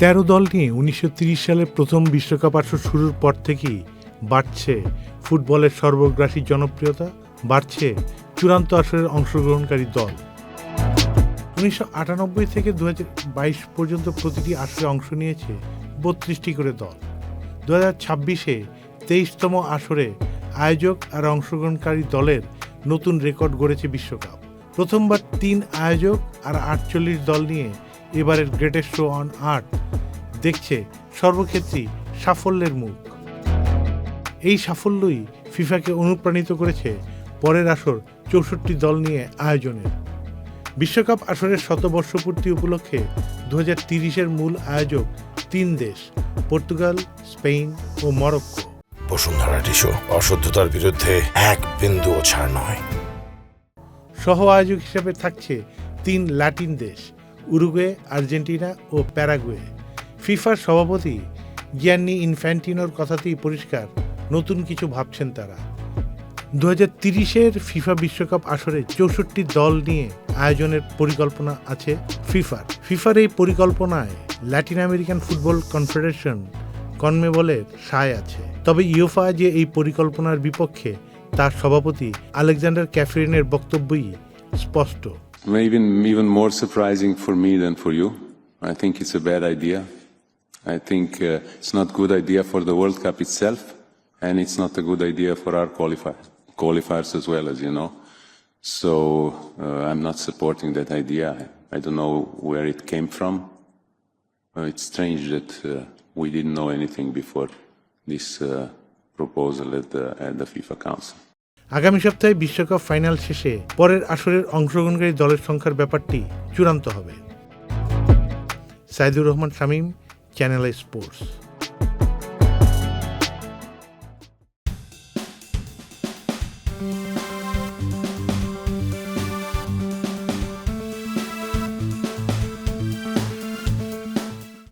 13 দল নিয়ে 1930 সালের প্রথম বিশ্বকাপ আসর শুরুর পর থেকেই বাড়ছে ফুটবলের সর্বগ্রাসী জনপ্রিয়তা, বাড়ছে চূড়ান্ত আসরের অংশগ্রহণকারী দল। 1998 থেকে 2022 পর্যন্ত প্রতিটি আসরে অংশ নিয়েছে 32টি করে দল। 2026-এ 23তম আসরে আয়োজক আর অংশগ্রহণকারী দলের নতুন রেকর্ড গড়েছে বিশ্বকাপ। প্রথমবার 3 আয়োজক আর 48 দল নিয়ে এবারের গ্রেটেস্ট শো অন আর্থ দেখছে সর্বক্ষেত্রেই সাফল্যের মুখ। এই সাফল্যই ফিফাকে অনুপ্রাণিত করেছে পরের আসর 64 দল নিয়ে আয়োজনের। বিশ্বকাপ আসরের শতবর্ষপূর্তি উপলক্ষে 2030-এর মূল আয়োজক 3 দেশ, পর্তুগাল, স্পেন ও মরক্কো। বসুন্ধরা টিস্যু, অশুদ্ধতার বিরুদ্ধে এক বিন্দুও ছাড় নয়। সহ আয়োজক হিসেবে থাকছে 3 ল্যাটিন দেশ, উরুগুয়ে, আর্জেন্টিনা ও প্যারাগুয়ে। ফিফার সভাপতি গিয়ান্নি ইনফ্যান্টিনোর কথাতেই পরিষ্কার, নতুন কিছু ভাবছেন তারা। 2030-এর ফিফা বিশ্বকাপ আসরে 64 দল নিয়ে আয়োজনের পরিকল্পনা আছে ফিফার এই পরিকল্পনায় ল্যাটিন আমেরিকান ফুটবল কনফেডারেশন কনমেবলের সায় আছে। তবে ইউফা যে এই পরিকল্পনার বিপক্ষে তার সভাপতি আলেকজান্ডার ক্যাফেরিনের বক্তব্যই স্পষ্ট। Maybe even more surprising for me than for you. I think it's a bad idea. I think it's not a good idea for the World Cup itself, and it's not a good idea for our qualifiers as well, as you know. So I'm not supporting that idea. I don't know where it came from. It's strange that we didn't know anything before this proposal at the FIFA Council. আগামী সপ্তাহে বিশ্বকাপ final শেষে পরের আসরের অংশগ্রহণকারী দলের সংখ্যার ব্যাপারটি চূড়ান্ত হবে। Saidur Rahman Shamim, channel I sports.